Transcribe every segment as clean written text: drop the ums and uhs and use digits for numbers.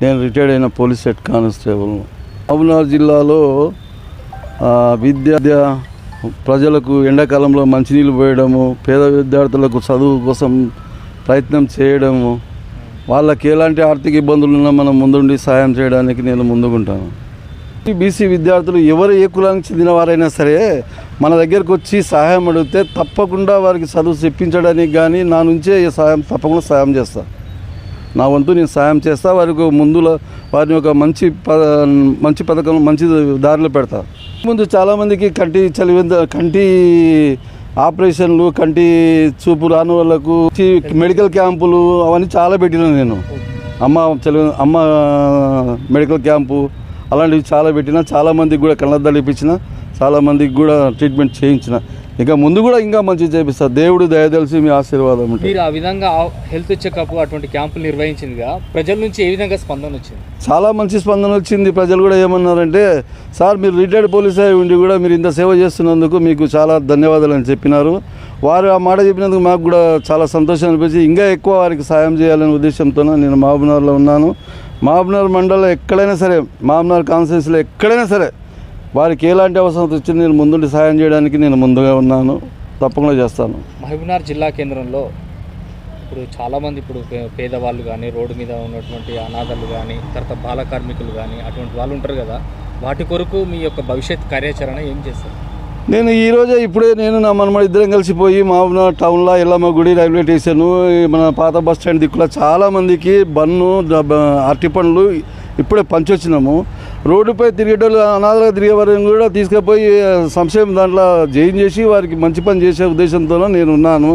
నేను రిటైర్డ్ అయిన police head constable. Mahabubnagar జిల్లాలో విద్య ప్రజలకు ఎండాకాలంలో మంచినీళ్ళు పోయడము, పేద విద్యార్థులకు చదువు కోసం ప్రయత్నం చేయడము, వాళ్ళకి ఎలాంటి ఆర్థిక ఇబ్బందులు ఉన్నా మనం ముందుండి సాయం చేయడానికి నేను ముందుకుంటాను. బీసీ విద్యార్థులు ఎవరు ఏ కులానికి చెందిన వారైనా సరే మన దగ్గరకు వచ్చి సహాయం అడిగితే తప్పకుండా వారికి చదువు చెప్పించడానికి కానీ నా నుంచే తప్పకుండా సాయం చేస్తాను. నా వంతు నేను సాయం చేస్తా. వారికి ముందులో వారిని ఒక మంచి పథకం మంచి దారిలో పెడతా. ముందు చాలామందికి కంటి ఆపరేషన్లు, కంటి చూపు రాని వాళ్ళకు మెడికల్ క్యాంపులు అవన్నీ చాలా పెట్టినా నేను. అమ్మ మెడికల్ క్యాంపు అలాంటివి చాలా పెట్టిన, చాలామందికి కూడా కళ్ళద్దాలు ఇప్పించిన, చాలామందికి కూడా ట్రీట్మెంట్ చేయించిన. ఇంకా ముందు కూడా ఇంకా మంచిగా చేపిస్తారు. దేవుడు దయదలిసి మీ ఆశీర్వాదం. మీరు ఆ విధంగా హెల్త్ చెకప్ అటువంటి క్యాంపులు నిర్వహించిందిగా ప్రజల నుంచి ఏ విధంగా స్పందన వచ్చింది? చాలా మంచి స్పందన వచ్చింది. ప్రజలు కూడా ఏమన్నారంటే, సార్ మీరు రిటైర్డ్ పోలీస్ అయి ఉండి కూడా మీరు ఇంత సేవ చేస్తున్నందుకు మీకు చాలా ధన్యవాదాలు అని చెప్పినారు. వారు ఆ మాట చెప్పినందుకు మాకు కూడా చాలా సంతోషం అనిపించి ఇంకా ఎక్కువ వారికి సాయం చేయాలనే ఉద్దేశంతో నేను మహబూబ్నగర్లో ఉన్నాను. మహబూబ్నగర్ మండలంలో ఎక్కడైనా సరే, మహబూబ్నగర్ కాన్స్టిట్యున్సీలో ఎక్కడైనా సరే వారికి ఎలాంటి అవసరం వచ్చింది నేను ముందుండి సాయం చేయడానికి నేను ముందుగా ఉన్నాను. తప్పకుండా చేస్తాను. మహబూబ్నగర్ జిల్లా కేంద్రంలో ఇప్పుడు చాలామంది పేదవాళ్ళు కానీ, రోడ్డు మీద ఉన్నటువంటి అనాథలు కానీ, తర్వాత బాల కార్మికులు కానీ అటువంటి వాళ్ళు ఉంటారు కదా, వాటి కొరకు మీ యొక్క భవిష్యత్ కార్యాచరణ ఏం చేస్తారు? నేను ఇప్పుడే నా మనమడి ఇద్దరం కలిసిపోయి మహబూబ్నగర్ టౌన్లో ఎల్లమ్మ గుడి, రైల్వే స్టేషను, మన పాత బస్ స్టాండ్ దిక్కులో చాలామందికి బన్ను, అరటిపండ్లు ఇప్పుడే పంచొచ్చినాము. రోడ్డుపై తిరిగేటోళ్ళు, అనాథలుగా తిరిగే వారిని కూడా తీసుకుపోయి సంక్షేమ దాంట్లో జైన్ చేసి వారికి మంచి పని చేసే ఉద్దేశంతో నేను ఉన్నాను.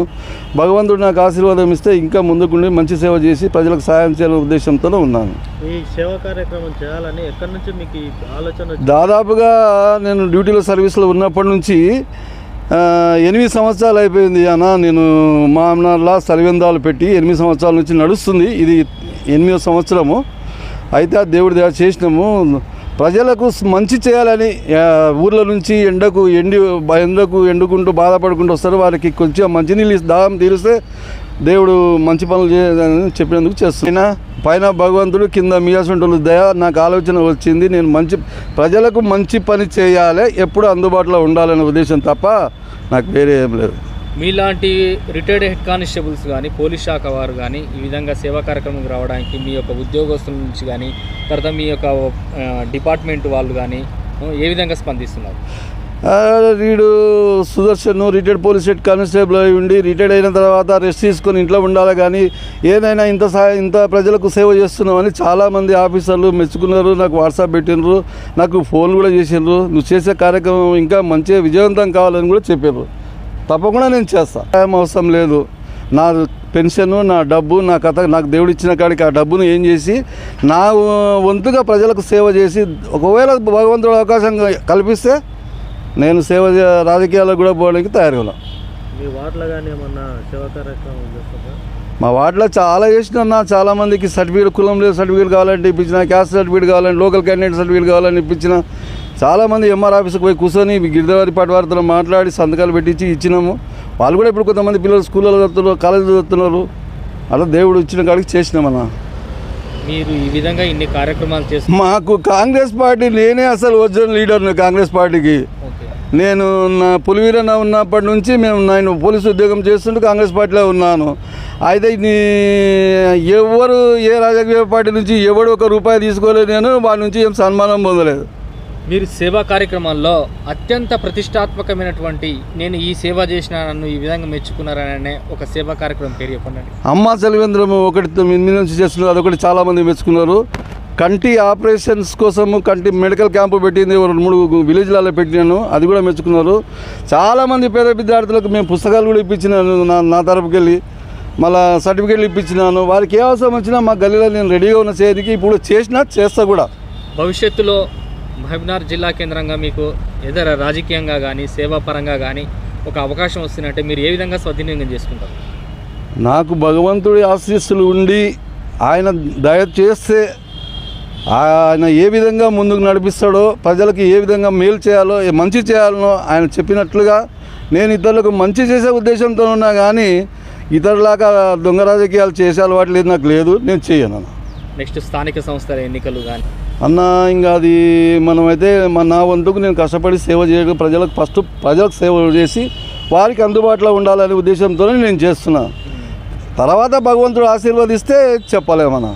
భగవంతుడు నాకు ఆశీర్వాదం ఇస్తే ఇంకా ముందుకుండి మంచి సేవ చేసి ప్రజలకు సాయం చేయాలనే ఉద్దేశంతో ఉన్నాను. ఈ సేవా కార్యక్రమం చేయాలని ఎక్కడి నుంచి మీకు ఈ ఆలోచన? దాదాపుగా నేను డ్యూటీలో సర్వీస్లో ఉన్నప్పటి నుంచి 8 సంవత్సరాలు అయిపోయింది అన్న. నేను మహబూబ్నగర్లో సర్వేందాలు పెట్టి 8 సంవత్సరాల నుంచి నడుస్తుంది. ఇది 8వ సంవత్సరము. అయితే ఆ దేవుడి దగ్గర చేసినాము. ప్రజలకు మంచి చేయాలని ఊర్ల నుంచి ఎండుకుంటూ బాధపడుకుంటూ వస్తారు. వారికి కొంచెం మంచినీళ్ళు దాహం తీరిస్తే దేవుడు మంచి పనులు చేయాలని చెప్పినందుకు చేస్తున్నా. పైన భగవంతుడు, కింద మీయాసుంటున్న దయ నాకు ఆలోచన వచ్చింది. నేను ప్రజలకు మంచి పని చేయాలి, ఎప్పుడు అందుబాటులో ఉండాలనే ఉద్దేశం తప్ప నాకు వేరే ఏం లేదు. మీలాంటి రిటైర్డ్ హెడ్ కానిస్టేబుల్స్ కానీ, పోలీస్ శాఖ వారు కానీ ఈ విధంగా సేవా కార్యక్రమం రావడానికి మీ యొక్క ఉద్యోగస్తుల నుంచి కానీ, తర్వాత మీ యొక్క డిపార్ట్మెంట్ వాళ్ళు కానీ ఏ విధంగా స్పందిస్తున్నారు? వీడు Sudarshan retired police head constable అయి ఉండి రిటైర్డ్ అయిన తర్వాత రెస్ట్ తీసుకొని ఇంట్లో ఉండాలి, కానీ ఏదైనా ఇంత ప్రజలకు సేవ చేస్తున్నామని చాలామంది ఆఫీసర్లు మెచ్చుకున్నారు. నాకు వాట్సాప్ పెట్టినరు, నాకు ఫోన్ కూడా చేసినారు. నువ్వు చేసే కార్యక్రమం ఇంకా మంచిగా విజయవంతం కావాలని కూడా చెప్పారు. తప్పకుండా నేను చేస్తాను. ఏం అవసరం లేదు. నా పెన్షను, నా డబ్బు, నా కథ నాకు దేవుడు ఇచ్చిన కాడికి ఆ డబ్బును ఏం చేసి నా వంతుగా ప్రజలకు సేవ చేసి, ఒకవేళ భగవంతుడు అవకాశం కల్పిస్తే నేను రాజకీయాలకు కూడా పోవడానికి తయారుగా. మీ వార్డులో కానీ ఏమన్నా సేవా కార్యక్రమం చేస్తారా? మా వార్డులో చాలా చేసినా. చాలామందికి సర్టిఫికేట్, కులం లేదు సర్టిఫికేట్ కావాలంటే ఇప్పించిన, క్యాస్ట్ సర్టిఫికేట్ కావాలంటే, లోకల్ క్యాండిడేట్ సర్టిఫికేట్ కావాలని ఇప్పించిన. చాలామంది ఎంఆర్ ఆఫీస్కి పోయి కూర్చొని గిరిజవారిపాటి వారితో మాట్లాడి సంతకాలు పెట్టించి ఇచ్చినాము. వాళ్ళు కూడా ఇప్పుడు కొంతమంది పిల్లలు స్కూళ్ళలో చదువుతున్నారు, కాలేజీలో చదువుతున్నారు. అలా దేవుడు ఇచ్చిన కాడికి చేసినామన్నా. మీరు ఈ విధంగా ఇన్ని కార్యక్రమాలు చేసి మాకు కాంగ్రెస్ పార్టీ, నేనే అసలు ఒరిజినల్ లీడర్ను కాంగ్రెస్ పార్టీకి. నేను నా పులివీరన ఉన్నప్పటి నుంచి నేను పోలీసు ఉద్యోగం చేస్తుంటే కాంగ్రెస్ పార్టీలో ఉన్నాను. అయితే ఎవరు ఏ రాజకీయ పార్టీ నుంచి ఎవడు ₹1 తీసుకోలేదు. నేను వాళ్ళ నుంచి ఏం సన్మానం పొందలేదు. మీరు సేవా కార్యక్రమాల్లో అత్యంత ప్రతిష్టాత్మకమైనటువంటి, నేను ఈ సేవ చేసిన, నన్ను ఈ విధంగా మెచ్చుకున్నారనే ఒక సేవా కార్యక్రమం పేరు చెప్పండి. అమ్మ సెలవేంద్రము 1 నుంచి చేస్తున్నారు. అదొకటి చాలామంది మెచ్చుకున్నారు. కంటి ఆపరేషన్స్ కోసము కంటి మెడికల్ క్యాంపు పెట్టింది, 2-3 విలేజ్లలో పెట్టినాను. అది కూడా మెచ్చుకున్నారు. చాలామంది పేద విద్యార్థులకు మేము పుస్తకాలు కూడా ఇప్పించినాను నా తరపుకి వెళ్ళి. మళ్ళీ సర్టిఫికేట్లు ఇప్పించినాను. వారికి ఏ అవసరం వచ్చినా మా గల్లీలో నేను రెడీగా ఉన్న చేయడానికి ఇప్పుడు చేస్తా కూడా. భవిష్యత్తులో మహబూబ్నగర్ జిల్లా కేంద్రంగా మీకు ఏదైనా రాజకీయంగా కానీ, సేవాపరంగా కానీ ఒక అవకాశం వస్తుందంటే మీరు ఏ విధంగా సద్వినియోగం చేసుకుంటారు? నాకు భగవంతుడి ఆశీస్సులు ఉండి ఆయన దయ చేస్తే ఆయన ఏ విధంగా ముందుకు నడిపిస్తాడో, ప్రజలకు ఏ విధంగా మేలు చేయాలో, మంచి చేయాలనో ఆయన చెప్పినట్లుగా నేను ఇతరులకు మంచి చేసే ఉద్దేశంతో ఉన్నా. కానీ ఇతరులాగా దొంగ రాజకీయాలు చేసే అలవాటు లేదు, నాకు లేదు, నేను చేయను. నెక్స్ట్ స్థానిక సంస్థల ఎన్నికలు కానీ? అన్న ఇంకా అది మనమైతే నా వంతుకు నేను కష్టపడి సేవ చేయడం, ప్రజలకు సేవ చేసి వారికి అందుబాటులో ఉండాలనే ఉద్దేశంతో నేను చేస్తున్నా. తర్వాత భగవంతుడు ఆశీర్వదిస్తే చెప్పలేమన్నా.